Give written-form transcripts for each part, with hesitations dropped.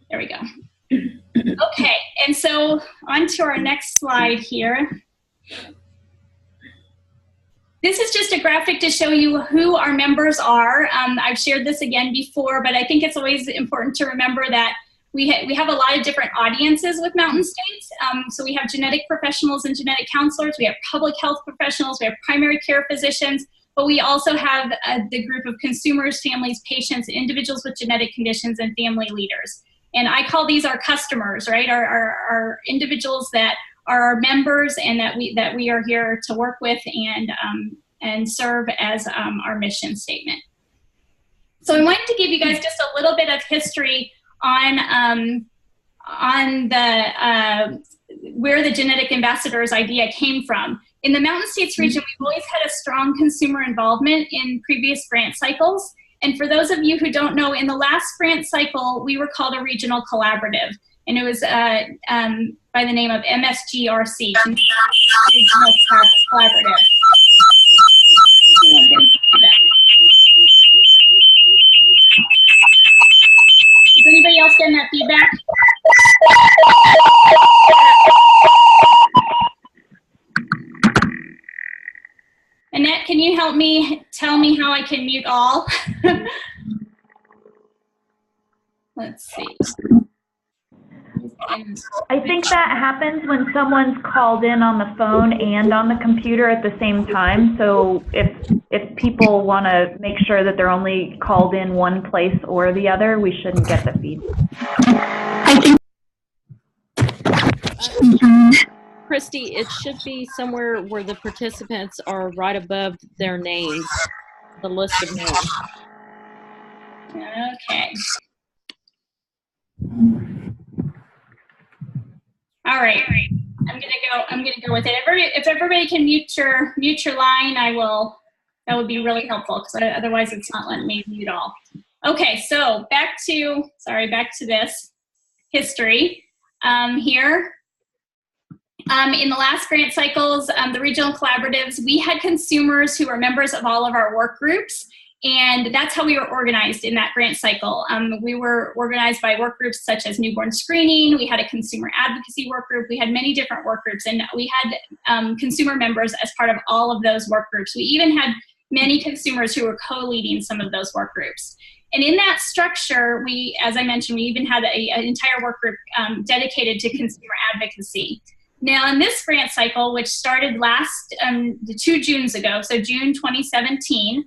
There we go. Okay, and so on to our next slide here. This is just a graphic to show you who our members are. I've shared this again before, but I think it's always important to remember that we have a lot of different audiences with Mountain States. So we have genetic professionals and genetic counselors, we have public health professionals, we have primary care physicians, but we also have the group of consumers, families, patients, individuals with genetic conditions, and family leaders. And I call these our customers, right? Our individuals that are our members and that we are here to work with and serve as our mission statement. So I wanted to give you guys just a little bit of history on the where the genetic ambassadors idea came from. In the Mountain States region, we've always had a strong consumer involvement in previous grant cycles. And for those of you who don't know, in the last grant cycle, we were called a regional collaborative. And it was by the name of MSGRC, Regional Collaborative. Is anybody else getting that feedback? Annette, can you help me tell me how I can mute all? Let's see. I think that happens when someone's called in on the phone and on the computer at the same time. So if people want to make sure that they're only called in one place or the other, we shouldn't get the feed. Kristi, it should be somewhere where the participants are right above their names, the list of names. Okay. All right. I'm gonna go with it. If everybody can mute your line, that would be really helpful, because otherwise it's not letting me mute all. Okay, so back to this history here. In the last grant cycles, the regional collaboratives, we had consumers who were members of all of our work groups, and that's how we were organized in that grant cycle. We were organized by work groups such as newborn screening, we had a consumer advocacy work group, we had many different work groups, and we had consumer members as part of all of those work groups. We even had many consumers who were co-leading some of those work groups. And in that structure, as I mentioned, we even had an entire work group dedicated to consumer advocacy. Now, in this grant cycle, which started last 2 Junes ago, so June 2017,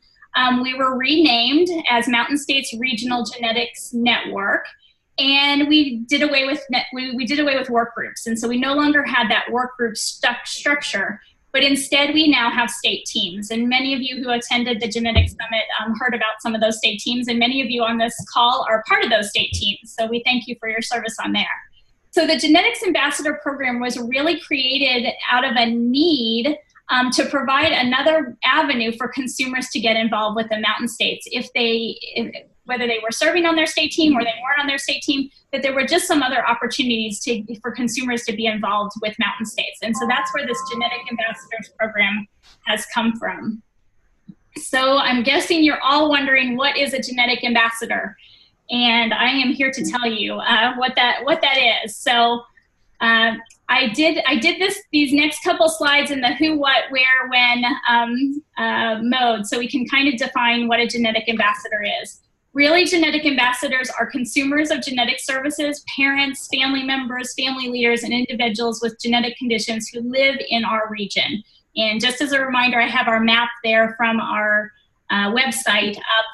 we were renamed as Mountain States Regional Genetics Network, and we did away with work groups, and so we no longer had that work group structure, but instead we now have state teams. And many of you who attended the Genetics Summit heard about some of those state teams, and many of you on this call are part of those state teams, so we thank you for your service on there. So the Genetics Ambassador Program was really created out of a need to provide another avenue for consumers to get involved with the Mountain States, whether they were serving on their state team or they weren't on their state team, that there were just some other opportunities for consumers to be involved with Mountain States. And so that's where this Genetic Ambassadors Program has come from. So I'm guessing you're all wondering, what is a genetic ambassador? And I am here to tell you what that is. So I did these next couple slides in the who, what, where, when mode, so we can kind of define what a genetic ambassador is. Really, genetic ambassadors are consumers of genetic services, parents, family members, family leaders, and individuals with genetic conditions who live in our region. And just as a reminder, I have our map there from our website up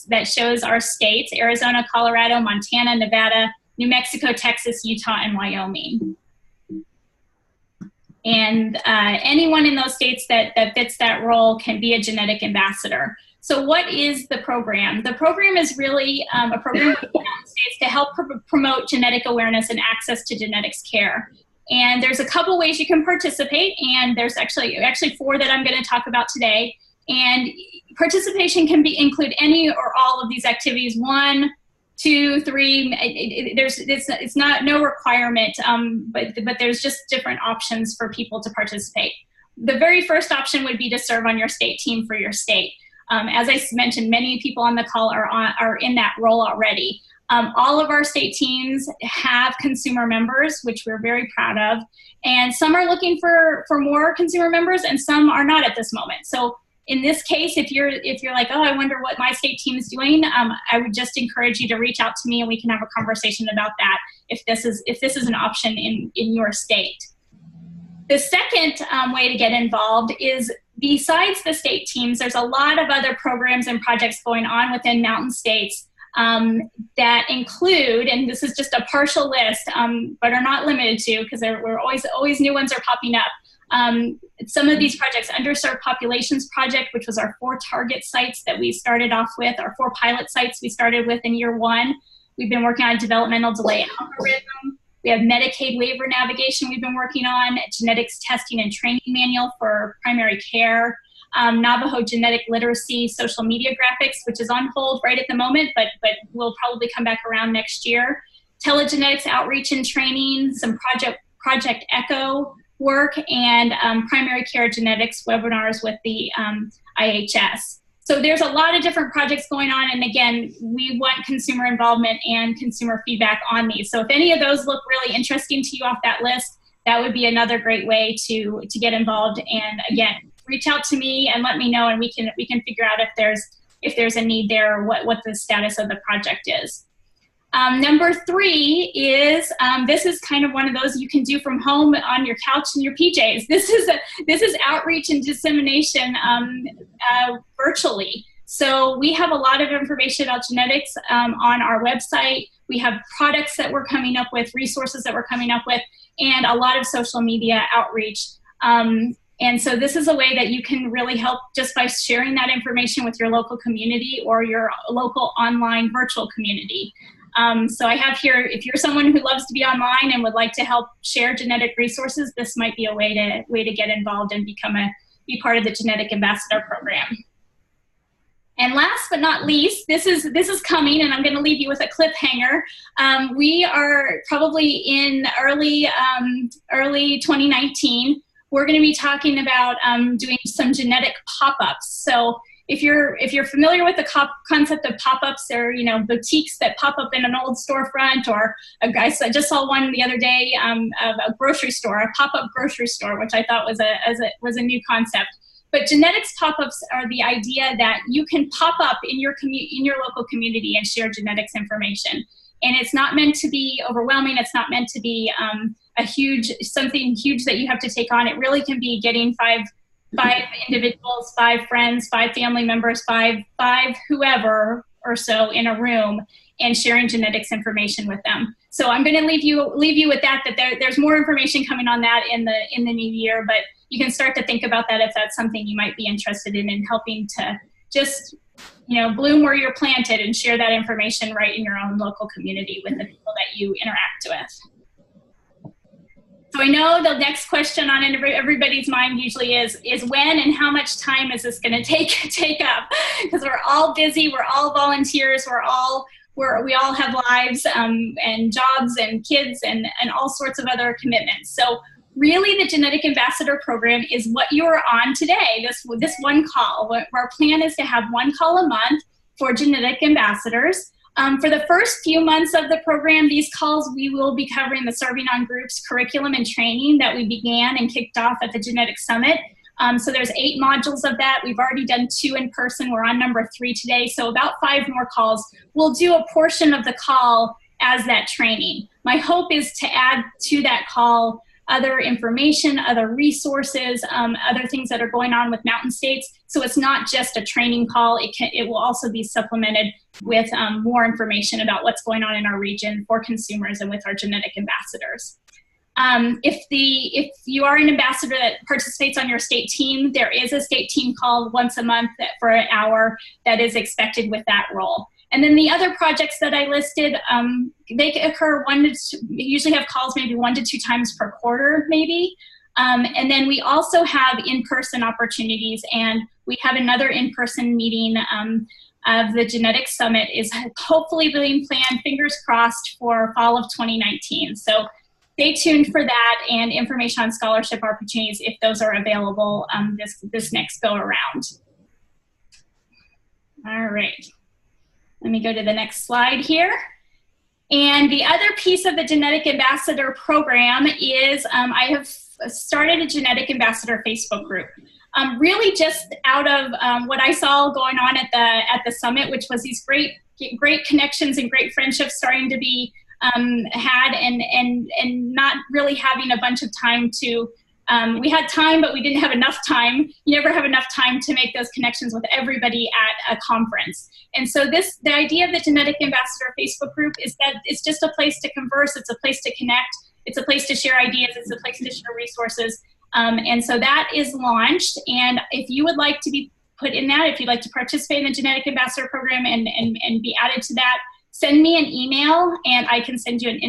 that shows our states: Arizona, Colorado, Montana, Nevada, New Mexico, Texas, Utah, and Wyoming. And anyone in those states that fits that role can be a genetic ambassador. So what is the program? The program is really a program in the United States to help promote genetic awareness and access to genetics care. And there's a couple ways you can participate, and there's actually 4 that I'm going to talk about today. And participation can include any or all of these activities: 1, 2, 3. It's not no requirement, but there's just different options for people to participate. The very first option would be to serve on your state team for your state. As I mentioned, many people on the call are in that role already. All of our state teams have consumer members, which we're very proud of. And some are looking for more consumer members, and some are not at this moment. So in this case, if you're like, oh, I wonder what my state team is doing, I would just encourage you to reach out to me, and we can have a conversation about that if this is an option in your state. The second way to get involved is, besides the state teams, there's a lot of other programs and projects going on within Mountain States that include, and this is just a partial list, but are not limited to, because we're always new ones are popping up. Some of these projects, Underserved Populations Project, which was our 4 target sites that we started off with, our 4 pilot sites we started with in year 1. We've been working on a developmental delay algorithm. We have Medicaid waiver navigation we've been working on, genetics testing and training manual for primary care, Navajo genetic literacy, social media graphics, which is on hold right at the moment, but will probably come back around next year. Telegenetics outreach and training, some Project Echo work, and primary care genetics webinars with the IHS. So there's a lot of different projects going on, and again, we want consumer involvement and consumer feedback on these. So if any of those look really interesting to you off that list, that would be another great way to get involved. And again, reach out to me and let me know, and we can figure out if there's a need there, or what the status of the project is. Number 3 is, this is kind of one of those you can do from home on your couch in your PJs. This is outreach and dissemination virtually. So we have a lot of information about genetics on our website. We have products that we're coming up with, resources that we're coming up with, and a lot of social media outreach. And so this is a way that you can really help just by sharing that information with your local community or your local online virtual community. So I have here, if you're someone who loves to be online and would like to help share genetic resources, this might be a way to get involved and be part of the Genetic Ambassador Program. And last but not least, this is coming, and I'm going to leave you with a cliffhanger. We are probably in early 2019. We're going to be talking about doing some genetic pop-ups. So if you're familiar with the concept of pop-ups, they're boutiques that pop up in an old storefront, or I just saw one the other day of a grocery store, a pop-up grocery store, which I thought was a new concept. But genetics pop-ups are the idea that you can pop up in your local community and share genetics information. And it's not meant to be overwhelming. It's not meant to be something huge that you have to take on. It really can be getting five individuals, 5 friends, 5 family members, five whoever or so in a room, and sharing genetics information with them. So I'm going to leave you with that there's more information coming on that in the new year, but you can start to think about that if that's something you might be interested in helping to just bloom where you're planted and share that information right in your own local community with the people that you interact with. So I know the next question on everybody's mind usually is when and how much time is this going to take up? Because we're all busy, we're all volunteers, we all have lives and jobs and kids and all sorts of other commitments. So really, the Genetic Ambassador Program is what you're on today, this one call. Our plan is to have 1 call a month for genetic ambassadors. For the first few months of the program, these calls, we will be covering the Serving on Groups curriculum and training that we began and kicked off at the Genetic Summit. So there's 8 modules of that. We've already done 2 in person. We're on number 3 today. So about 5 more calls. We'll do a portion of the call as that training. My hope is to add to that call other information, other resources, other things that are going on with Mountain States. So it's not just a training call. It will also be supplemented with more information about what's going on in our region for consumers and with our genetic ambassadors. If you are an ambassador that participates on your state team, there is a state team call once a month for an hour that is expected with that role. And then the other projects that I listed, they occur usually have calls maybe 1 to 2 times per quarter, maybe. And then we also have in-person opportunities, and we have another in-person meeting of the Genetic Summit is hopefully being planned, fingers crossed, for fall of 2019. So stay tuned for that and information on scholarship opportunities if those are available this next go around. All right. Let me go to the next slide here. And the other piece of the Genetic Ambassador program is I have started a Genetic Ambassador Facebook group. Really just out of what I saw going on at the summit, which was these great connections and great friendships starting to be had, and not really having a bunch of time to, we had time, but we didn't have enough time. You never have enough time to make those connections with everybody at a conference. And so the idea of the Genetic Ambassador Facebook group is that it's just a place to converse, it's a place to connect, it's a place to share ideas, it's a place to share resources. And so that is launched. And if you would like to be put in that, if you'd like to participate in the Genetic Ambassador program and be added to that, send me an email and I can send you an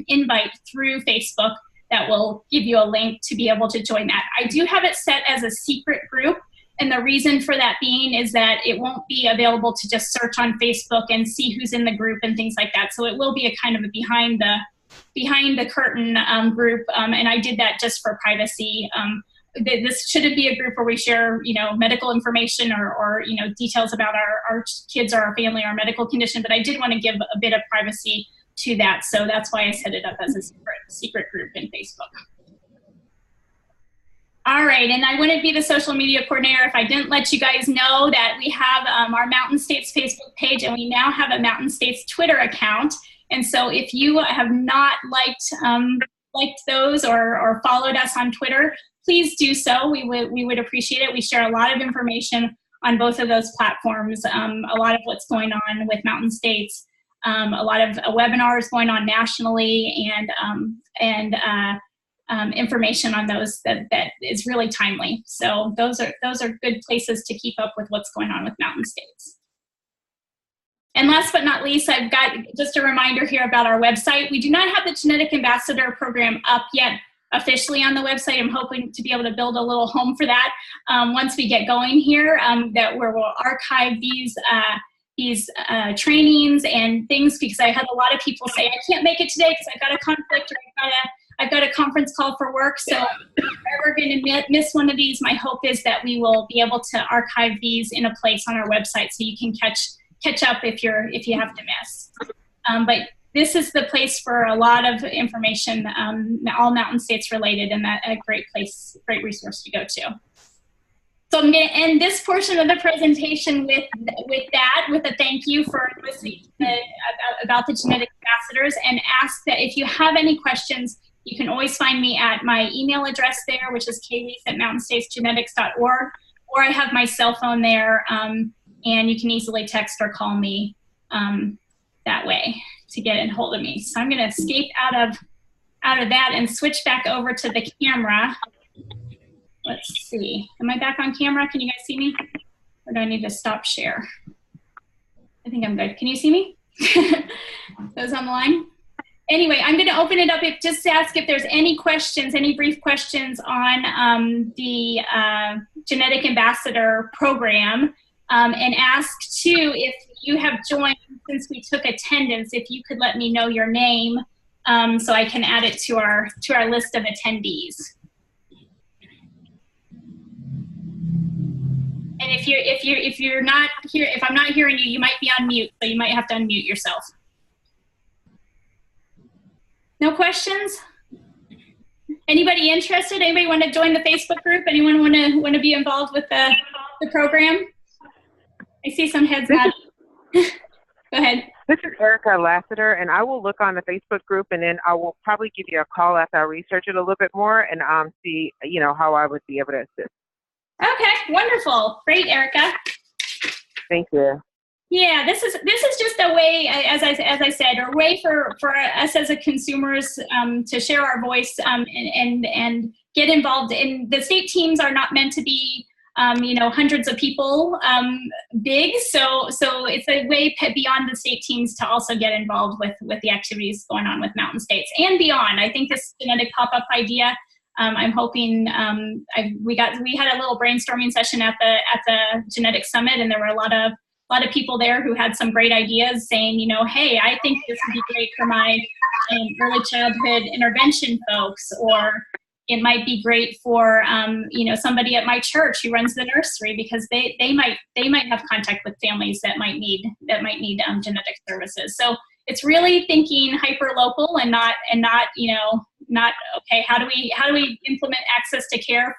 invite through Facebook that will give you a link to be able to join that. I do have it set as a secret group. And the reason for that being is that it won't be available to just search on Facebook and see who's in the group and things like that. So it will be a kind of a behind the curtain group, and I did that just for privacy. This shouldn't be a group where we share, medical information or details about our kids or our family or our medical condition, but I did want to give a bit of privacy to that, so that's why I set it up as a secret group in Facebook. All right, and I wouldn't be the social media coordinator if I didn't let you guys know that we have our Mountain States Facebook page, and we now have a Mountain States Twitter account. And so if you have not liked those or followed us on Twitter, please do so. We would appreciate it. We share a lot of information on both of those platforms, a lot of what's going on with Mountain States, a lot of webinars going on nationally, and information on those that is really timely. So those are good places to keep up with what's going on with Mountain States. And last but not least, I've got just a reminder here about our website. We do not have the Genetic Ambassador program up yet officially on the website. I'm hoping to be able to build a little home for that once we get going here, where we'll archive these trainings and things, because I had a lot of people say, I can't make it today because I've got a conflict, or I've got a conference call for work. So if we're going to miss one of these, my hope is that we will be able to archive these in a place on our website so you can catch up if you have to miss. But this is the place for a lot of information, all Mountain States related, and that a great resource to go to. So I'm going to end this portion of the presentation with a thank you for listening about the genetic ambassadors, and ask that if you have any questions, you can always find me at my email address there, which is kleaf@mountainstatesgenetics.org, or I have my cell phone there, and you can easily text or call me that way to get in hold of me. So I'm going to escape out of that and switch back over to the camera. Let's see. Am I back on camera? Can you guys see me? Or do I need to stop share? I think I'm good. Can you see me? Those on the line? Anyway, I'm going to open it up just to ask if there's any questions, any brief questions on the Genetic Ambassador program, and ask too, if you have joined since we took attendance, if you could let me know your name so I can add it to our list of attendees. And if you're not here, if I'm not hearing you, you might be on mute, so you might have to unmute yourself. No questions? Anybody interested? Anybody want to join the Facebook group? Anyone want to be involved with the program? I see some heads nodding. Go ahead. This is Erica Lassiter, and I will look on the Facebook group, and then I will probably give you a call after I research it a little bit more and see, how I would be able to assist. Okay, wonderful. Great, Erica. Thank you. Yeah, this is just a way, as I said, a way for us as a consumers to share our voice and get involved. And the state teams are not meant to be hundreds of people big, so it's a way beyond the state teams to also get involved with the activities going on with Mountain States and beyond. I think this genetic pop-up idea, I'm hoping we had a little brainstorming session at the Genetic Summit, and there were a lot of people there who had some great ideas, saying, hey, I think this would be great for my early childhood intervention folks, or it might be great for somebody at my church who runs the nursery, because they might have contact with families that might need genetic services. So it's really thinking hyper local and not okay, how do we implement access to care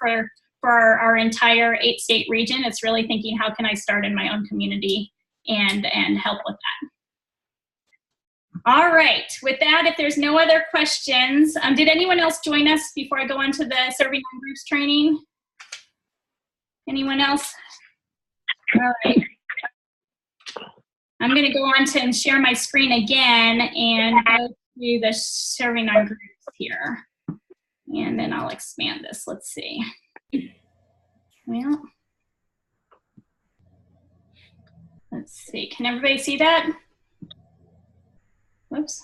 for our entire 8-state region. It's really thinking, how can I start in my own community and help with that. All right, with that, if there's no other questions, did anyone else join us before I go on to the serving on groups training? Anyone else? All right. I'm going to go on to and share my screen again and go to the serving on groups here. And then I'll expand this. Let's see. Well, let's see. Can everybody see that? Whoops.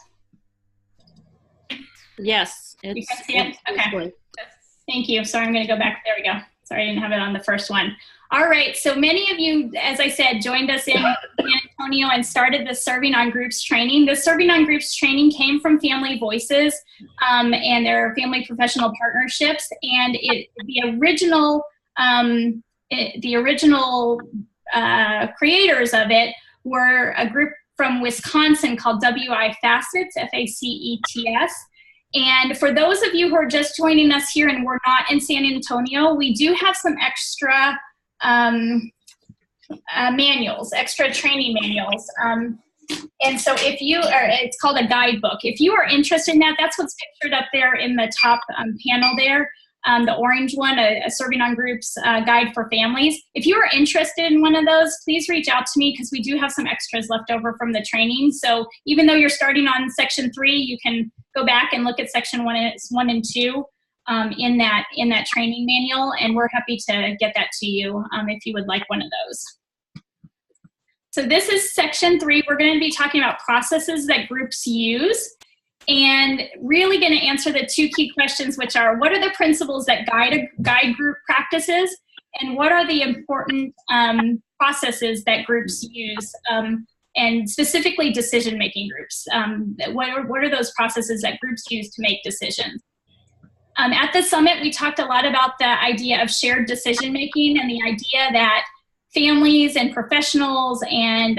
Yes. You can see it? Okay. Thank you. Sorry, I'm going to go back. There we go. Sorry, I didn't have it on the first one. All right. So many of you, as I said, joined us in San Antonio and started the Serving on Groups training. The Serving on Groups training came from Family Voices and their family professional partnerships. And the original creators of it were a group from Wisconsin called WI Facets, F-A-C-E-T-S. And for those of you who are just joining us here and we're not in San Antonio, we do have some extra manuals, extra training manuals. And so if you are, it's called a guidebook. If you are interested in that, that's what's pictured up there in the top panel there. The orange one, a Serving on Groups guide for families. If you are interested in one of those, please reach out to me because we do have some extras left over from the training. So even though you're starting on section 3, you can go back and look at section 1 and 2 in that training manual, and we're happy to get that to you if you would like one of those. So this is section 3. We're going to be talking about processes that groups use. And really going to answer the 2 key questions, which are, what are the principles that guide group practices, and what are the important processes that groups use, and specifically decision-making groups. What are those processes that groups use to make decisions? At the summit, we talked a lot about the idea of shared decision-making and the idea that families and professionals and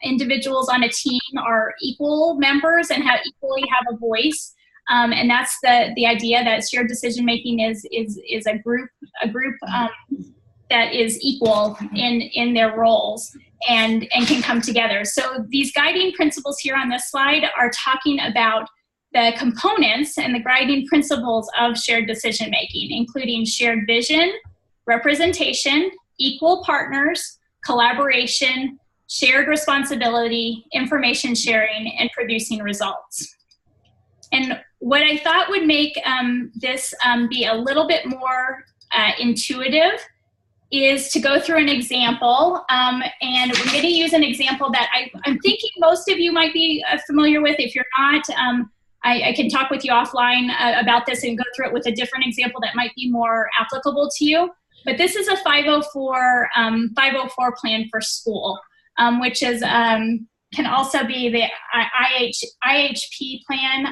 individuals on a team are equal members and equally have a voice, and that's the idea that shared decision making is a group that is equal in their roles and can come together. So these guiding principles here on this slide are talking about the components and the guiding principles of shared decision making, including shared vision, representation, equal partners, collaboration, shared responsibility, information sharing, and producing results. And what I thought would make this be a little bit more intuitive is to go through an example. And we're going to use an example that I'm thinking most of you might be familiar with. If you're not, I can talk with you offline about this and go through it with a different example that might be more applicable to you. But this is a 504 plan for school, which is can also be the IHP plan,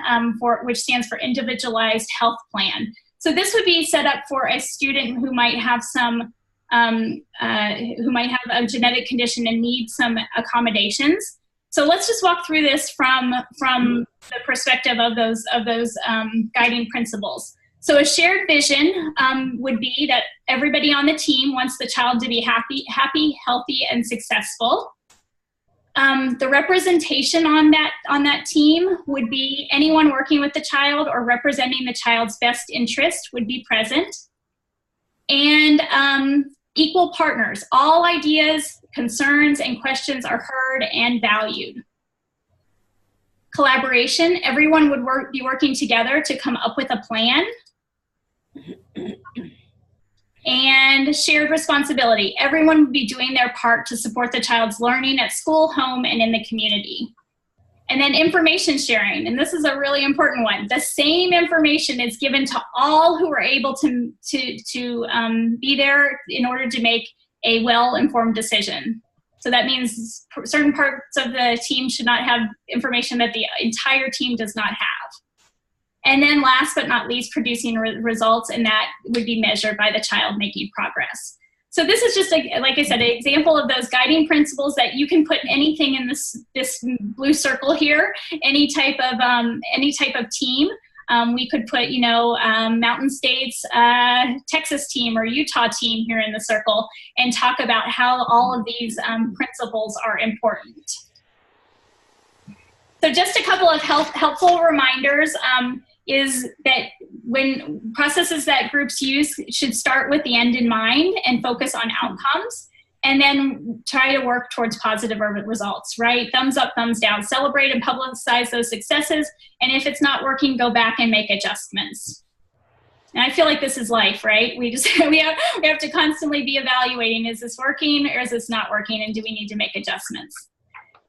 which stands for Individualized Health Plan. So this would be set up for a student who might have a genetic condition and need some accommodations. So let's just walk through this from the perspective of those guiding principles. So a shared vision would be that everybody on the team wants the child to be happy, healthy, and successful. The representation on that team would be anyone working with the child or representing the child's best interest would be present. And equal partners. All ideas, concerns, and questions are heard and valued. Collaboration. Everyone would be working together to come up with a plan. And shared responsibility. Everyone would be doing their part to support the child's learning at school, home, and in the community. And then information sharing, and this is a really important one. The same information is given to all who are able to be there in order to make a well-informed decision. So that means certain parts of the team should not have information that the entire team does not have. And then last but not least, producing results, and that would be measured by the child making progress. So this is just, like I said, an example of those guiding principles that you can put anything in this blue circle here, any type of team. We could put, Mountain States, Texas team or Utah team here in the circle and talk about how all of these principles are important. So just a couple of helpful reminders is that when processes that groups use should start with the end in mind and focus on outcomes, and then try to work towards positive results, right? Thumbs up, thumbs down. Celebrate and publicize those successes. And if it's not working, go back and make adjustments. And I feel like this is life, right? We have to constantly be evaluating, is this working or is this not working? And do we need to make adjustments?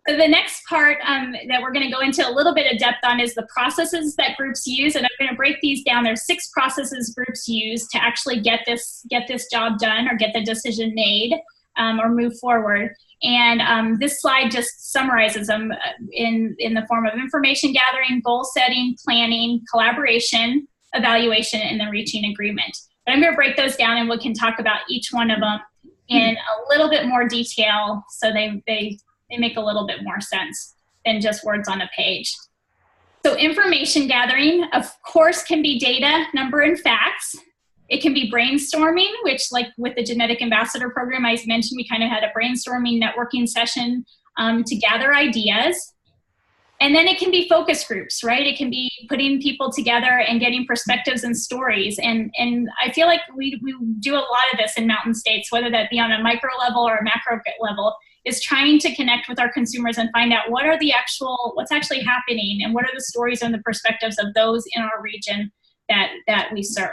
So the next part that we're going to go into a little bit of depth on is the processes that groups use, and I'm going to break these down. There's 6 processes groups use to actually get this job done or get the decision made or move forward. And this slide just summarizes them in the form of information gathering, goal setting, planning, collaboration, evaluation, and then reaching agreement. But I'm going to break those down, and we can talk about each one of them in a little bit more detail so they make a little bit more sense than just words on a page. So information gathering, of course, can be data, number, and facts. It can be brainstorming, which, like with the Genetic Ambassador Program I mentioned, we kind of had a brainstorming networking session to gather ideas. And then it can be focus groups, right? It can be putting people together and getting perspectives and stories. And I feel like we do a lot of this in Mountain States, whether that be on a micro level or a macro level, is trying to connect with our consumers and find out what's actually happening and what are the stories and the perspectives of those in our region that we serve.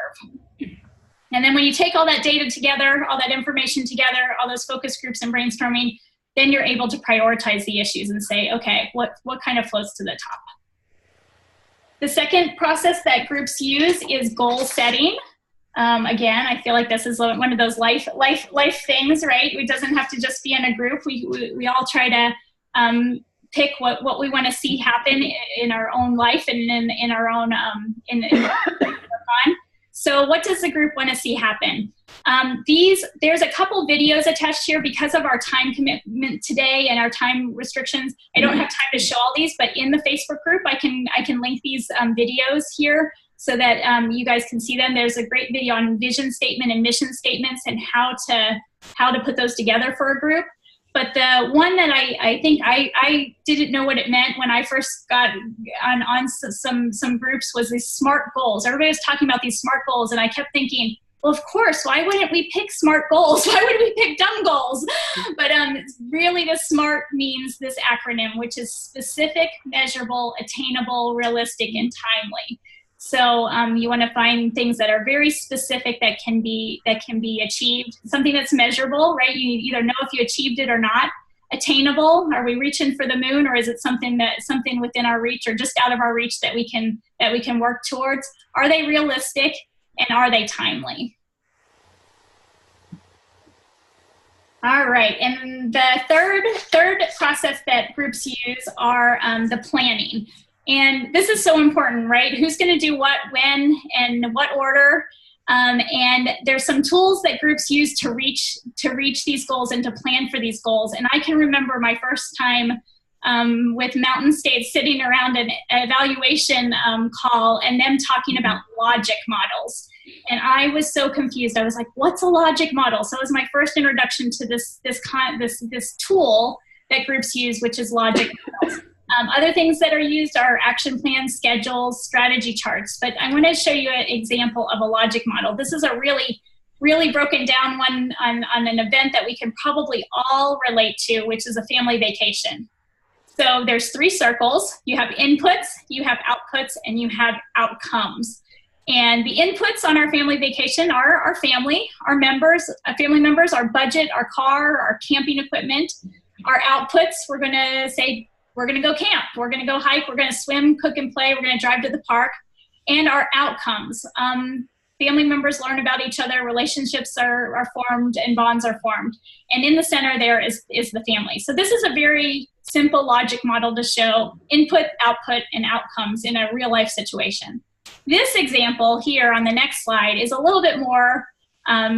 And then when you take all that data together, all that information together, all those focus groups and brainstorming, then you're able to prioritize the issues and say, okay, what kind of floats to the top? The second process that groups use is goal setting. Again, I feel like this is one of those life things, right? It doesn't have to just be in a group. We all try to pick what we want to see happen in our own life and in our own So what does the group want to see happen? There's a couple videos attached here because of our time commitment today and our time restrictions. I don't have time to show all these, but in the Facebook group, I can link these videos here so that you guys can see them. There's a great video on vision statement and mission statements and how to put those together for a group. But the one that I think I didn't know what it meant when I first got on some groups was these SMART goals. Everybody was talking about these SMART goals, and I kept thinking, well, of course, why wouldn't we pick SMART goals? Why would we pick dumb goals? But really the SMART means this acronym, which is specific, measurable, attainable, realistic, and timely. So you want to find things that are very specific that can be achieved. Something that's measurable, right? You either know if you achieved it or not. Attainable, are we reaching for the moon, or is it something within our reach or just out of our reach that we can work towards? Are they realistic, and are they timely? All right, and the third process that groups use are the planning. And this is so important, right? Who's going to do what, when, and what order? And there's some tools that groups use to reach these goals and to plan for these goals. And I can remember my first time with Mountain States sitting around an evaluation call and them talking about logic models. And I was so confused. I was like, what's a logic model? So it was my first introduction to this tool that groups use, which is logic models. Other things that are used are action plans, schedules, strategy charts. But I want to show you an example of a logic model. This is a really, really broken down one on an event that we can probably all relate to, which is a family vacation. So there's 3 circles. You have inputs, you have outputs, and you have outcomes. And the inputs on our family vacation are our family, our members, family members, our budget, our car, our camping equipment. Our outputs, we're going to say, we're going to go camp, we're going to go hike, we're going to swim, cook, and play, we're going to drive to the park. And our outcomes, family members learn about each other, relationships are formed, and bonds are formed. And in the center there is the family. So this is a very simple logic model to show input, output, and outcomes in a real life situation. This example here on the next slide is a little bit more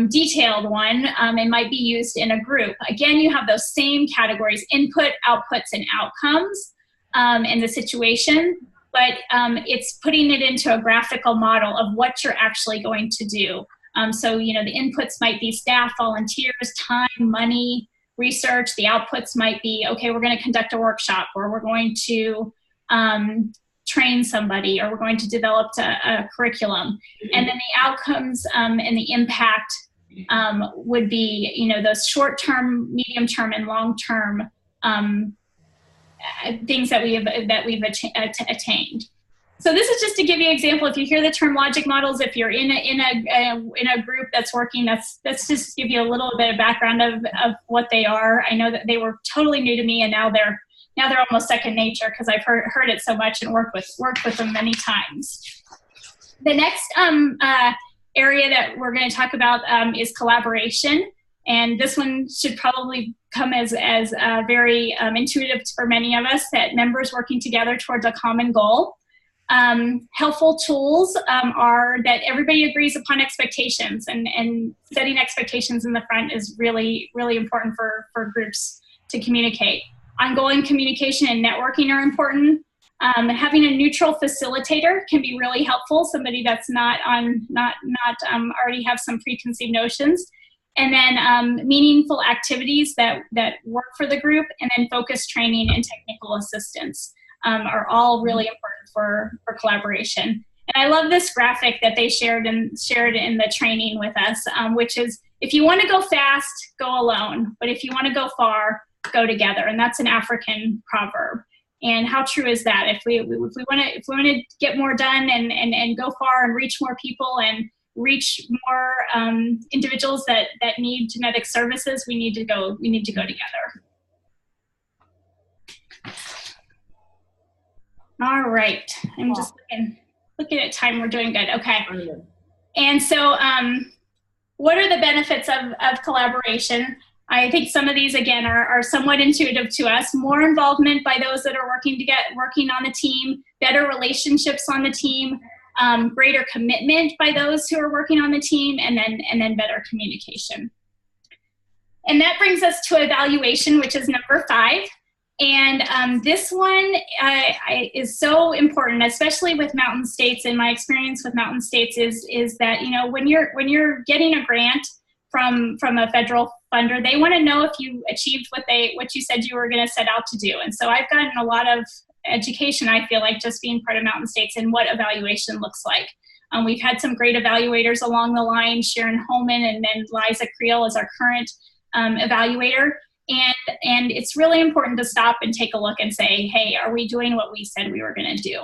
detailed one, it might be used in a group. Again, you have those same categories: input, outputs, and outcomes in the situation, but it's putting it into a graphical model of what you're actually going to do. So, the inputs might be staff, volunteers, time, money, research. The outputs might be, okay, we're going to conduct a workshop, or we're going to train somebody, or we're going to develop a curriculum. And then the outcomes and the impact would be, those short-term, medium-term, and long-term things that we've attained. So this is just to give you an example. If you hear the term logic models, if you're in a group that's working, that's just give you a little bit of background of what they are. I know that they were totally new to me, and now they're almost second nature, because I've heard it so much and worked with them many times. The next area that we're going to talk about is collaboration. And this one should probably come as very intuitive for many of us, that members working together towards a common goal. Helpful tools are that everybody agrees upon expectations, and setting expectations in the front is really, really important for groups to communicate. Ongoing communication and networking are important. Having a neutral facilitator can be really helpful, somebody that's not already have some preconceived notions. And then meaningful activities that work for the group, and then focused training and technical assistance are all really important for collaboration. And I love this graphic that they shared in the training with us, which is, if you want to go fast, go alone. But if you want to go far, go together. And that's an African proverb. And how true is that? If we want to get more done and go far and reach more people and reach more individuals that need genetic services, we need to go together. All right, I'm just looking at time. We're doing good. Okay. And so what are the benefits of collaboration? I think some of these, again, are somewhat intuitive to us. More involvement by those that are working on the team, better relationships on the team, greater commitment by those who are working on the team, and then better communication. And that brings us to evaluation, which is number 5. And this one is so important, especially with Mountain States. And my experience with Mountain States is that, when you're getting a grant from a federal funder, they want to know if you achieved what you said you were going to set out to do. And so I've gotten a lot of education, I feel like, just being part of Mountain States and what evaluation looks like. We've had some great evaluators along the line, Sharon Holman and then Liza Creel as our current evaluator. And it's really important to stop and take a look and say, hey, are we doing what we said we were going to do?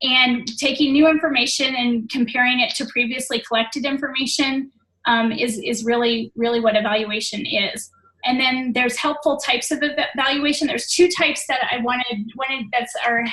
And taking new information and comparing it to previously collected information is really, really what evaluation is. And then there's helpful types of evaluation. There's 2 types that I wanted that are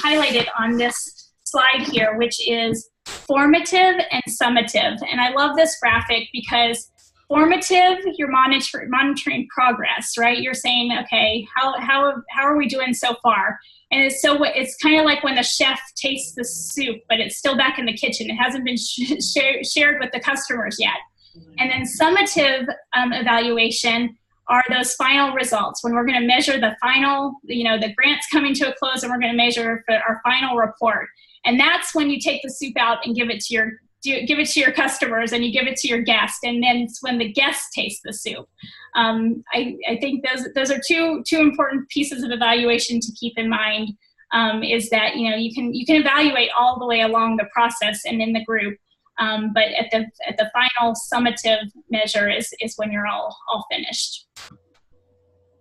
highlighted on this slide here, which is formative and summative. And I love this graphic because formative, you're monitoring progress, right? You're saying, okay, how are we doing so far? And it's kind of like when the chef tastes the soup, but it's still back in the kitchen. It hasn't been shared with the customers yet. And then summative evaluation are those final results, when we're going to measure the final, the grant's coming to a close, and we're going to measure our final report. And that's when you take the soup out and give it to your customers, and you give it to your guest, and then it's when the guests taste the soup. I think those are two important pieces of evaluation to keep in mind. Is that you can evaluate all the way along the process and in the group, but at the final summative measure is when you're all finished.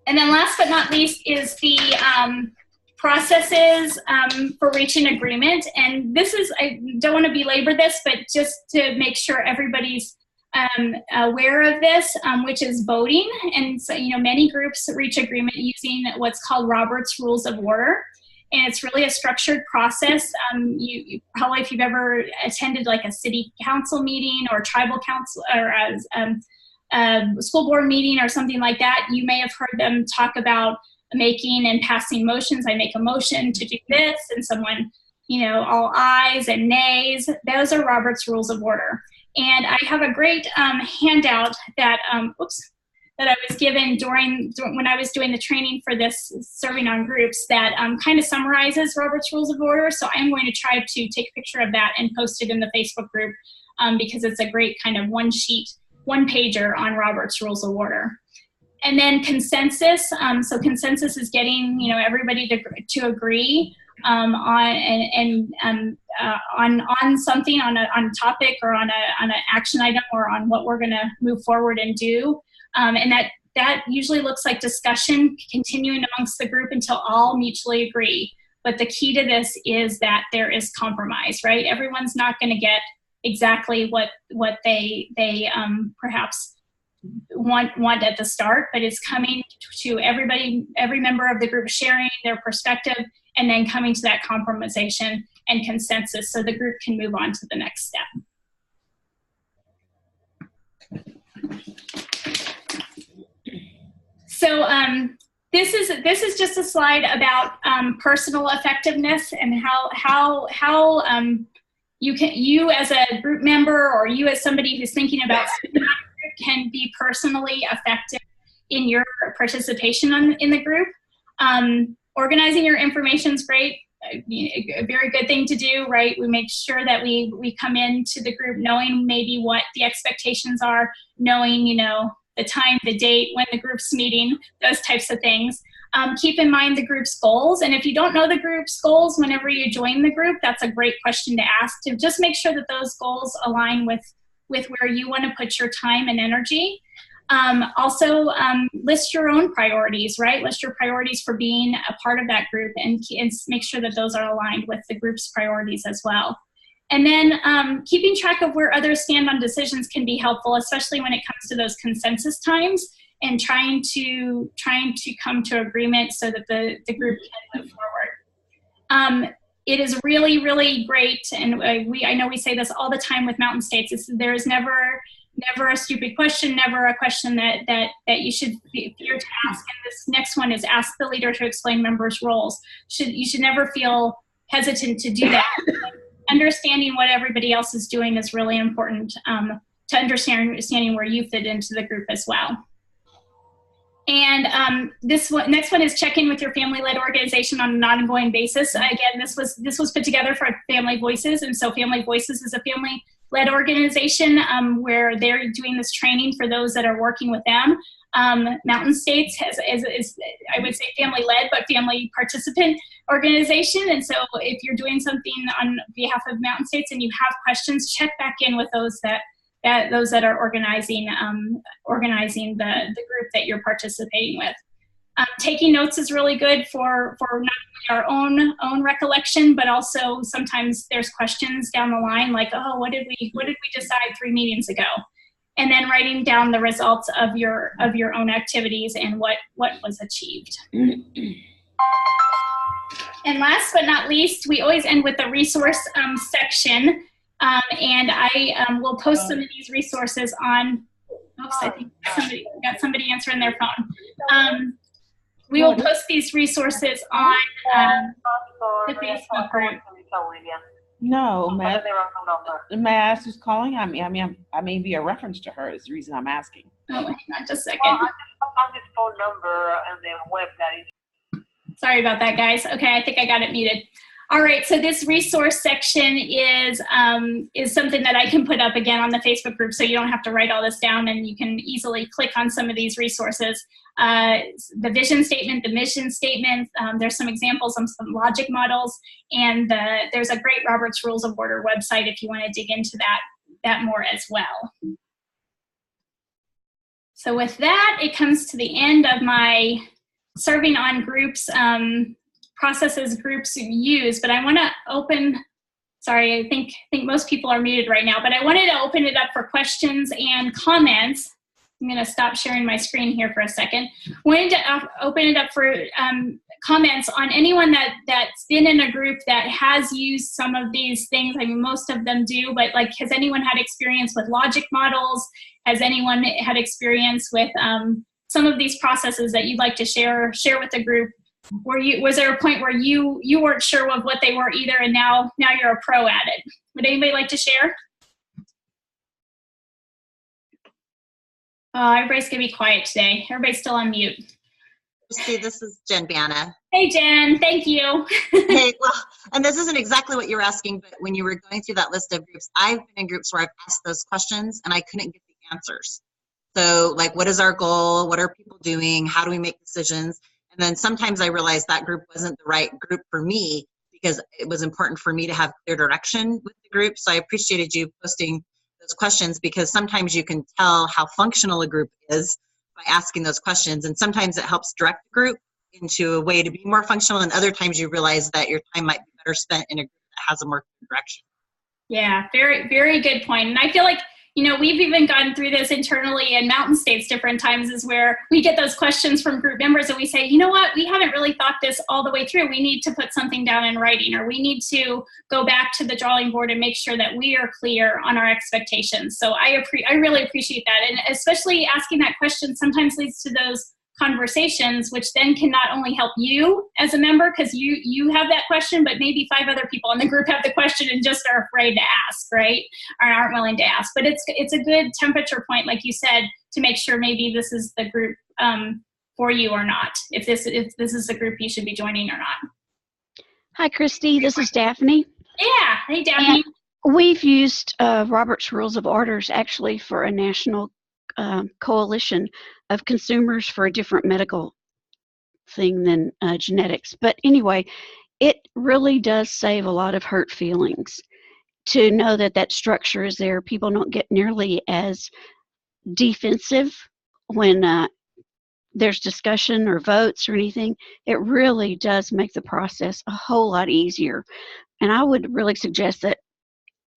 And then last but not least is the processes for reaching agreement. And this is, I don't want to belabor this, but just to make sure everybody's aware of this, which is voting. And so, many groups reach agreement using what's called Robert's Rules of Order. And it's really a structured process. You probably, if you've ever attended like a city council meeting or tribal council or a school board meeting or something like that, you may have heard them talk about making and passing motions. I make a motion to do this, and someone, all ayes and nays. Those are Robert's Rules of Order. And I have a great handout that, that I was given when I was doing the training for this serving on groups that kind of summarizes Robert's Rules of Order. So I'm going to try to take a picture of that and post it in the Facebook group because it's a great kind of one pager on Robert's Rules of Order. And then consensus. So consensus is getting everybody to agree on something, on a topic, or on an action item, or on what we're going to move forward and do. And that usually looks like discussion continuing amongst the group until all mutually agree. But the key to this is that there is compromise, right? Everyone's not going to get exactly what they perhaps want at the start, but it's coming to everybody, every member of the group sharing their perspective, and then coming to that compromisation and consensus so the group can move on to the next step. So this is just a slide about personal effectiveness and how you as a group member, or you as somebody who's thinking about can be personally effective in your participation in the group. Organizing your information is great, a very good thing to do, right? We make sure that we come into the group knowing maybe what the expectations are, knowing the time, the date, when the group's meeting, those types of things. Keep in mind the group's goals, and if you don't know the group's goals whenever you join the group, that's a great question to ask, to just make sure that those goals align with where you want to put your time and energy. Also, list your own priorities, right? List your priorities for being a part of that group, and make sure that those are aligned with the group's priorities as well. And then keeping track of where others stand on decisions can be helpful, especially when it comes to those consensus times, and trying to come to agreement so that the group can move forward. It is really, really great, and I know we say this all the time with Mountain States, there's never a stupid question, never a question that you should fear to ask. And this next one is ask the leader to explain members' roles. You should never feel hesitant to do that. Understanding what everybody else is doing is really important to understanding where you fit into the group as well. And next one is check in with your family-led organization on an ongoing basis. Again, this was put together for Family Voices, and so Family Voices is a family-led organization where they're doing this training for those that are working with them. Mountain States is I would say family-led, but family participant organization. And so if you're doing something on behalf of Mountain States and you have questions, check back in with those that are organizing the group that you're participating with. Taking notes is really good for not only our own recollection, but also sometimes there's questions down the line like, oh, what did we decide 3 meetings ago? And then writing down the results of your own activities and what was achieved. And last but not least, we always end with the resource section. And I will post some of these resources on, oops, I think got somebody answering their phone. We will post these resources on the Facebook group. No, may I ask who's calling? I may be a reference to her is the reason I'm asking. Oh, hang on just a second. I found his phone number and then website. Sorry about that, guys. Okay, I think I got it muted. All right, so this resource section is something that I can put up again on the Facebook group, so you don't have to write all this down, and you can easily click on some of these resources. The vision statement, the mission statement, there's some examples of some logic models, and there's a great Robert's Rules of Order website if you want to dig into that more as well. So with that, it comes to the end of my serving on groups processes groups use, but I want to open, sorry, I think most people are muted right now, but I wanted to open it up for questions and comments. I'm going to stop sharing my screen here for a second. Wanted to open it up for comments on anyone that's been in a group that has used some of these things. I mean, most of them do, but like, has anyone had experience with logic models? Has anyone had experience with some of these processes that you'd like to share with the group? Was there a point where you weren't sure of what they were either, and now you're a pro at it? Would anybody like to share? Everybody's gonna be quiet today. Everybody's still on mute. Kristi, this is Jen Banna. Hey, Jen, thank you. Hey, well, and this isn't exactly what you were asking, but when you were going through that list of groups, I've been in groups where I've asked those questions and I couldn't get the answers. So like, what is our goal? What are people doing? How do we make decisions? And then sometimes I realized that group wasn't the right group for me because it was important for me to have clear direction with the group. So I appreciated you posting those questions because sometimes you can tell how functional a group is by asking those questions. And sometimes it helps direct the group into a way to be more functional. And other times you realize that your time might be better spent in a group that has a more clear direction. Yeah, very, very good point. And I feel like, you know, we've even gone through this internally in Mountain States different times is where we get those questions from group members and we say, you know what, we haven't really thought this all the way through. We need to put something down in writing, or we need to go back to the drawing board and make sure that we are clear on our expectations. So I really appreciate that. And especially asking that question sometimes leads to those conversations, which then can not only help you as a member because you have that question, but maybe 5 other people in the group have the question and just are afraid to ask, right? Or aren't willing to ask. But it's a good temperature point, like you said, to make sure maybe this is the group for you or not. If this is the group you should be joining or not. Hi, Kristi. This is Daphne. Yeah. Hey, Daphne. And we've used Robert's Rules of Orders actually for a national coalition of consumers for a different medical thing than genetics. But anyway, it really does save a lot of hurt feelings to know that that structure is there. People don't get nearly as defensive when there's discussion or votes or anything. It really does make the process a whole lot easier. And I would really suggest that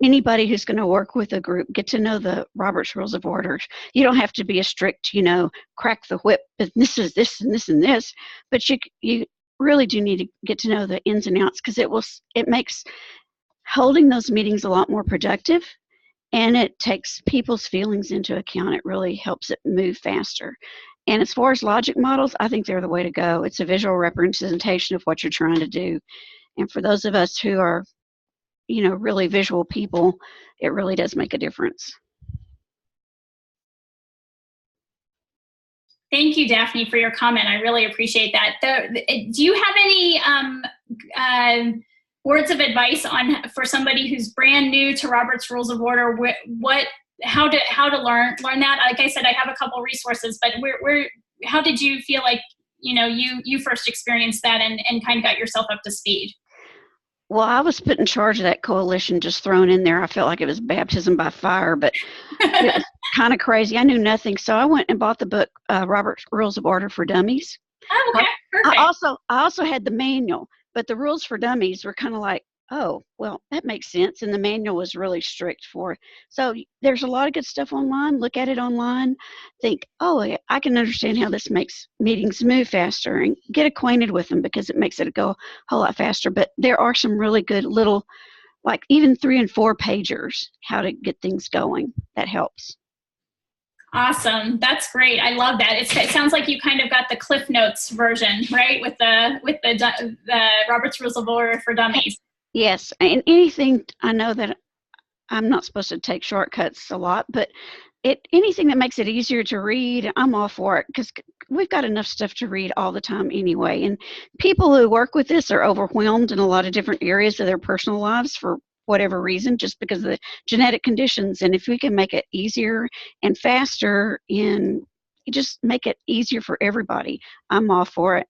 anybody who's going to work with a group get to know the Robert's Rules of Orders. You don't have to be a strict, you know, crack the whip, but this is this and this and this, but you really do need to get to know the ins and outs because it makes holding those meetings a lot more productive, and it takes people's feelings into account. It really helps it move faster. And as far as logic models, I think they're the way to go. It's a visual representation of what you're trying to do. And for those of us who are, you know, really visual people, it really does make a difference. Thank you, Daphne, for your comment. I really appreciate that. Do you have any words of advice for somebody who's brand new to Robert's Rules of Order? How to learn that? Like I said, I have a couple resources, but how did you feel like, you know, you first experienced that and kind of got yourself up to speed? Well, I was put in charge of that coalition, just thrown in there. I felt like it was baptism by fire, but it was kind of crazy. I knew nothing. So I went and bought the book, Robert's Rules of Order for Dummies. Oh, okay. Perfect. I also had the manual, but the rules for dummies were kind of like, oh, well, that makes sense. And the manual was really strict for it. So there's a lot of good stuff online. Look at it online. Think, oh, I can understand how this makes meetings move faster, and get acquainted with them because it makes it go a whole lot faster. But there are some really good little, like even 3 and 4 pagers, how to get things going. That helps. Awesome. That's great. I love that. It sounds like you kind of got the Cliff Notes version, right? With the Robert's Rules of Order for Dummies. Yes, and anything, I know that I'm not supposed to take shortcuts a lot, but anything that makes it easier to read, I'm all for it because we've got enough stuff to read all the time anyway. And people who work with this are overwhelmed in a lot of different areas of their personal lives for whatever reason, just because of the genetic conditions. And if we can make it easier and faster and just make it easier for everybody, I'm all for it.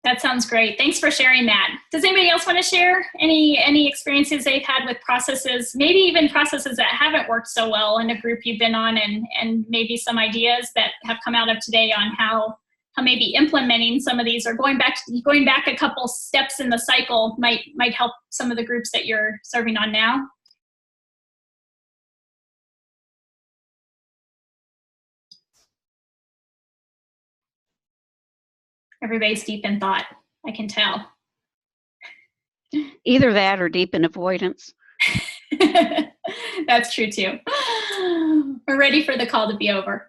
That sounds great. Thanks for sharing that. Does anybody else want to share any experiences they've had with processes, maybe even processes that haven't worked so well in a group you've been on, and maybe some ideas that have come out of today on how maybe implementing some of these or going back a couple steps in the cycle might help some of the groups that you're serving on now? Everybody's deep in thought, I can tell. Either that or deep in avoidance. That's true too. We're ready for the call to be over.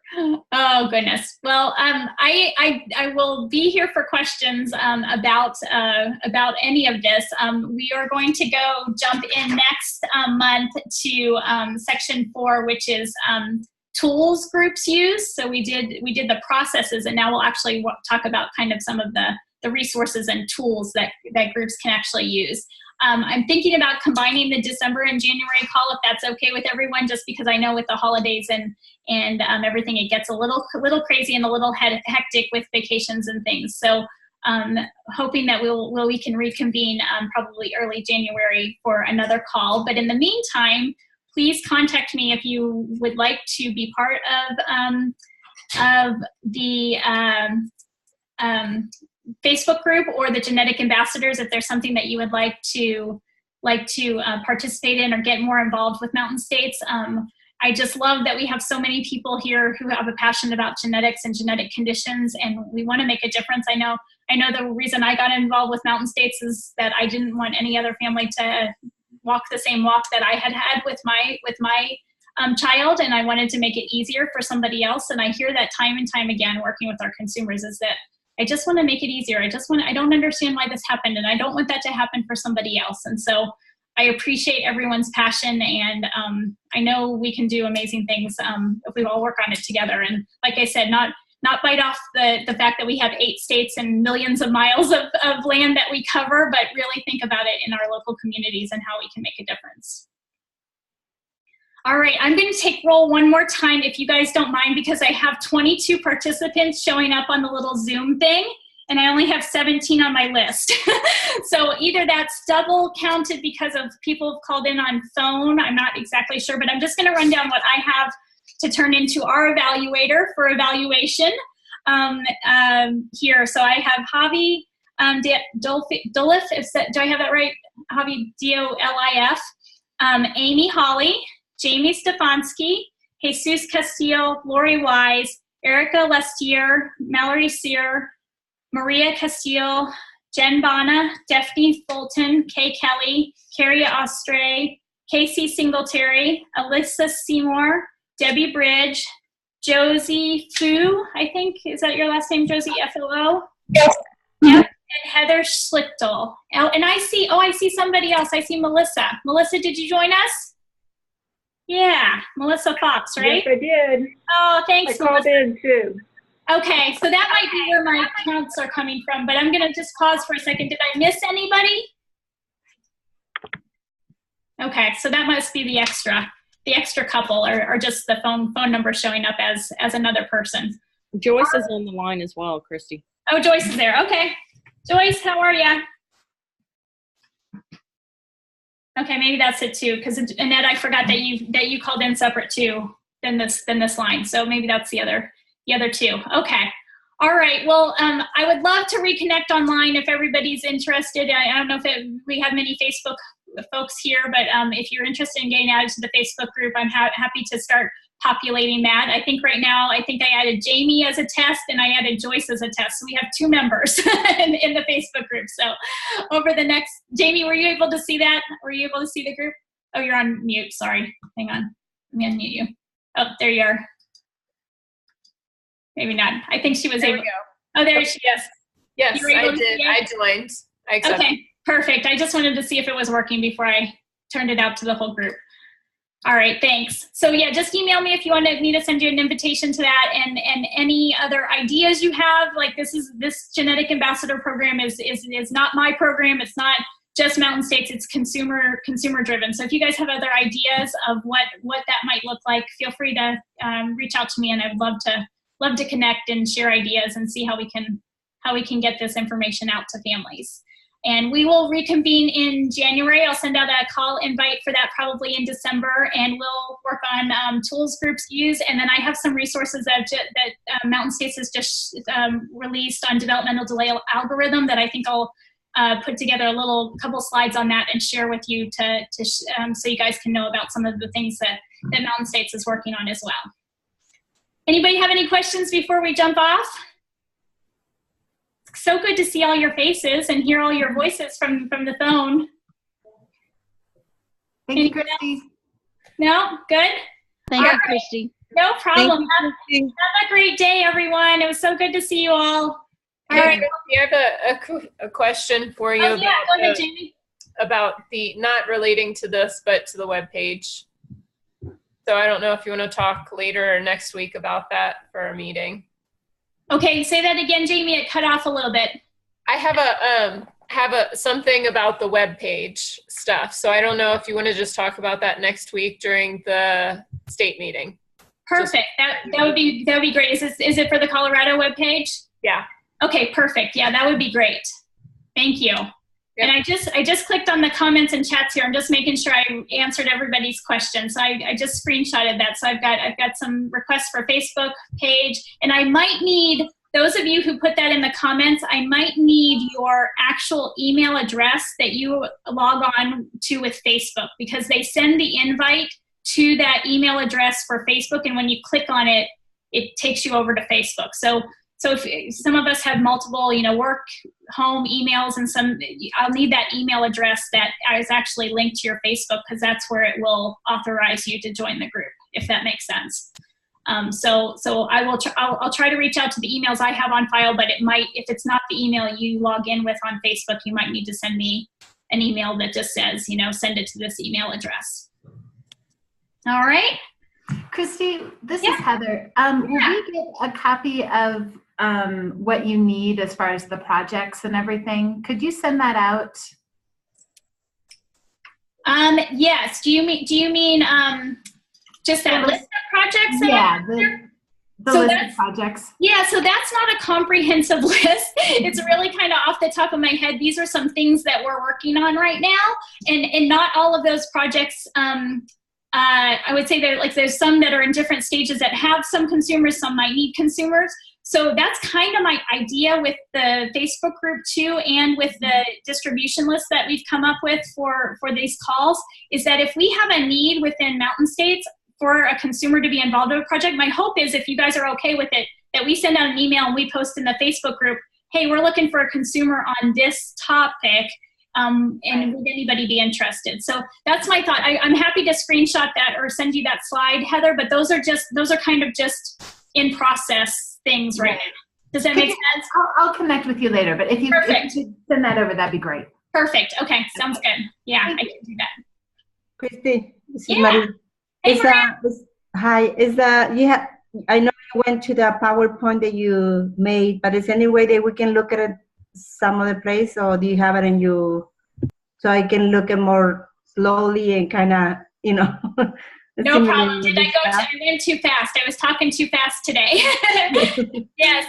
Oh goodness. Well, I will be here for questions about any of this. We are going to go jump in next month to section 4, which is tools groups use. So we did the processes, and now we'll actually talk about kind of some of the resources and tools that groups can actually use. I'm thinking about combining the December and January call, if that's okay with everyone, just because I know with the holidays and everything, it gets a little crazy and a little hectic with vacations and things. So hoping that we can reconvene probably early January for another call. But in the meantime, please contact me if you would like to be part of the Facebook group or the genetic ambassadors. If there's something that you would like to participate in or get more involved with Mountain States. I just love that we have so many people here who have a passion about genetics and genetic conditions, and we want to make a difference. I know the reason I got involved with Mountain States is that I didn't want any other family to walk the same walk that I had with my child, and I wanted to make it easier for somebody else. And I hear that time and time again working with our consumers is that I just want to make it easier. I don't understand why this happened, and I don't want that to happen for somebody else. And so I appreciate everyone's passion, and I know we can do amazing things if we all work on it together. And like I said, not bite off the fact that we have 8 states and millions of miles of land that we cover, but really think about it in our local communities and how we can make a difference. All right, I'm going to take roll one more time if you guys don't mind, because I have 22 participants showing up on the little Zoom thing, and I only have 17 on my list. So either that's double counted because of people who've called in on phone, I'm not exactly sure, but I'm just going to run down what I have to turn into our evaluator for evaluation here. So I have Javi Dolif, do I have that right? Javi Dolif, Amy Holly, Jamie Stefanski, Jesus Castillo, Lori Wise, Erica Lestier, Mallory Sear, Maria Castillo, Jen Bana, Daphne Fulton, Kay Kelly, Carrie Ostray, Casey Singletary, Alyssa Seymour, Debbie Bridge, Josie Fu, I think, is that your last name, Josie, F-O-O? Yes. Yep, and Heather Schlichtel. Oh, and I see somebody else. I see Melissa. Melissa, did you join us? Yeah, Melissa Fox, right? Yes, I did. Oh, thanks, I called in too. Okay, so that might be where my counts are coming from, but I'm going to just pause for a second. Did I miss anybody? Okay, so that must be the extra couple, or just the phone number showing up as another person. Joyce is on the line as well, Kristi. Oh, Joyce is there. Okay. Joyce, how are you? Okay, maybe that's it too, because Annette, I forgot that you called in separate too than this line. So maybe that's the other two. Okay. All right. Well, I would love to reconnect online if everybody's interested. I don't know if we have many Facebook folks here, but if you're interested in getting added to the Facebook group, I'm happy to start populating that. I think right now, I added Jamie as a test and I added Joyce as a test. So we have 2 members in the Facebook group. So over the next, Jamie, were you able to see that? Were you able to see the group? Oh, you're on mute. Sorry. Hang on. Let me unmute you. Oh, there you are. Maybe not. I think she was there able. Oh, there she is. Yes, I did. I joined. I accepted. Okay, perfect. I just wanted to see if it was working before I turned it out to the whole group. All right, thanks. So yeah, just email me if you want me to send you an invitation to that, and any other ideas you have. Like this genetic ambassador program is not my program. It's not just Mountain States. It's consumer driven. So if you guys have other ideas of what that might look like, feel free to reach out to me, and I'd love to connect and share ideas and see how we can get this information out to families. And we will reconvene in January. I'll send out a call invite for that probably in December, and we'll work on tools groups use. And then I have some resources that Mountain States has just released on developmental delay algorithm that I think I'll put together a couple slides on that and share with you so you guys can know about some of the things that Mountain States is working on as well. Anybody have any questions before we jump off? So good to see all your faces and hear all your voices from the phone. Thank you, Kristi. No? Good? Thank you, Kristi. No problem. Thank you, Have a great day, everyone. It was so good to see you all. All right. I have a question for you Go ahead, Jamie. about the, not relating to this, but to the webpage. So I don't know if you want to talk later or next week about that for our meeting. Okay, say that again, Jamie. It cut off a little bit. I have a something about the web page stuff. So I don't know if you want to just talk about that next week during the state meeting. Perfect. That would be great. Is it for the Colorado webpage? Yeah. Okay, perfect. Yeah, that would be great. Thank you. Yep. And I just clicked on the comments and chats here. I'm just making sure I answered everybody's questions. So I just screenshotted that. So I've got some requests for Facebook page, and I might need those of you who put that in the comments. I might need your actual email address that you log on to with Facebook, because they send the invite to that email address for Facebook, and when you click on it, it takes you over to Facebook. So if some of us have multiple, work, home emails, and I'll need that email address that is actually linked to your Facebook, because that's where it will authorize you to join the group, if that makes sense. So I'll try to reach out to the emails I have on file, but if it's not the email you log in with on Facebook, you might need to send me an email that just says, send it to this email address. All right. Kristi, this is Heather. Will we get a copy of what you need as far as the projects and everything? Could you send that out? Yes. Do you mean just that list of projects? Yeah, the list of projects. Yeah, so that's not a comprehensive list. It's really kind of off the top of my head. These are some things that we're working on right now, and not all of those projects. I would say there's some that are in different stages that have some consumers, some might need consumers. So that's kind of my idea with the Facebook group too, and with the distribution list that we've come up with for these calls, is that if we have a need within Mountain States for a consumer to be involved in a project, my hope is, if you guys are okay with it, that we send out an email and we post in the Facebook group, hey, we're looking for a consumer on this topic. And would anybody be interested? So that's my thought. I'm happy to screenshot that or send you that slide, Heather, but those are kind of just in process things right now. Does that make sense? I'll connect with you later, but if you send that over, that'd be great. Perfect. Okay, sounds good. Yeah, I can do that. Kristi, this is Yeah. Marie. Hey, Maria. I know you went to the PowerPoint that you made, but is there any way that we can look at it some other place, or do you have it in you so I can look at more slowly and kind of, No problem. I went too fast. I was talking too fast today. Yes,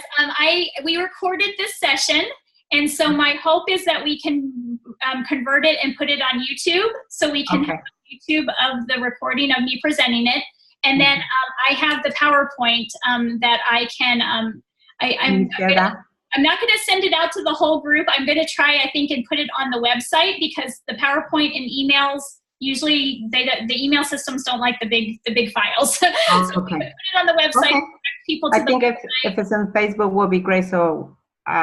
we recorded this session, and so my hope is that we can convert it and put it on YouTube, so we can have YouTube of the recording of me presenting it, and then I have the PowerPoint that I can. I'm not going to send it out to the whole group. I'm going to try, I think, and put it on the website, because the PowerPoint and emails, usually the email systems don't like the big files. So we can put it on the website. Okay. People to I think if it's on Facebook will be great, so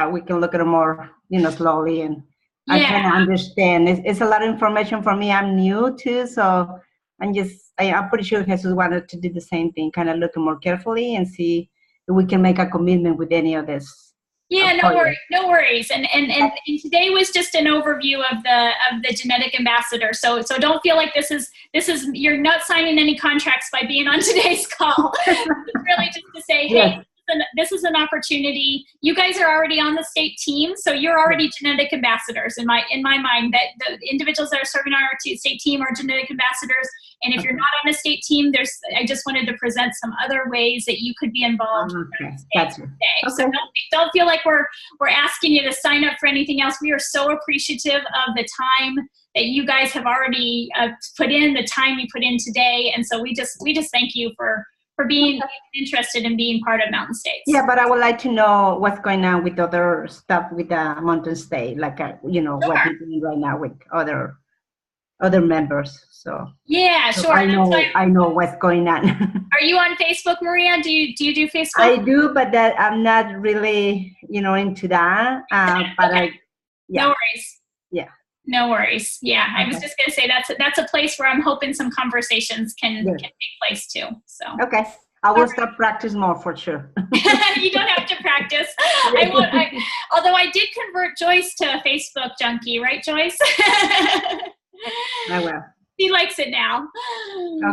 we can look at it more, slowly, and I kind of understand. It's a lot of information for me. I'm new too, so I'm pretty sure Jesus wanted to do the same thing, kind of look more carefully and see if we can make a commitment with any of this. Yeah, no worries. And today was just an overview of the genetic ambassador. So don't feel like this is you're not signing any contracts by being on today's call. It's really just to say, hey, this is an opportunity. You guys are already on the state team, so you're already genetic ambassadors in my mind. That the individuals that are serving on our state team are genetic ambassadors. And if you're not on a state team, I just wanted to present some other ways that you could be involved. So don't feel like we're asking you to sign up for anything else. We are so appreciative of the time that you guys have already put in, the time you put in today. And so we just thank you for being interested in being part of Mountain States. Yeah, but I would like to know what's going on with other stuff with the Mountain State, like what you're doing right now with other members. So sure. I know what's going on. Are you on Facebook, Maria? Do you do Facebook? I do, but I'm not really into that. But no worries. Yeah. No worries. Yeah, I was just gonna say that's a place where I'm hoping some conversations can take place too. So okay, I will start practice more for sure. You don't have to practice. Although I did convert Joyce to a Facebook junkie, right, Joyce? I will. He likes it now.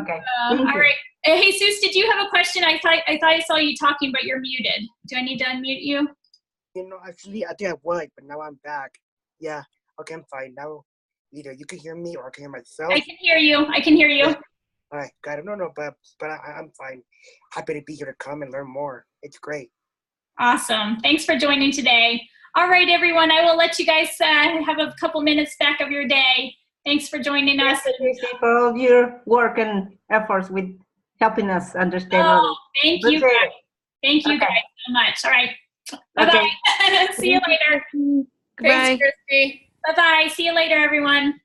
Okay. All right. Jesus, did you have a question? I thought I saw you talking, but you're muted. Do I need to unmute you? You know, actually, I think I would, but now I'm back. Yeah, okay, I'm fine. Now, either you can hear me or I can hear myself. I can hear you. I can hear you. Yeah. All right, got it. No, but I'm fine. Happy to be here to come and learn more. It's great. Awesome. Thanks for joining today. All right, everyone. I will let you guys have a couple minutes back of your day. Thanks for joining us. Thank you for all your work and efforts with helping us understand others. Thank you guys. Thank you guys so much. All right. Bye-bye. See you later. Thanks, Kristi. Bye-bye. See you later, everyone.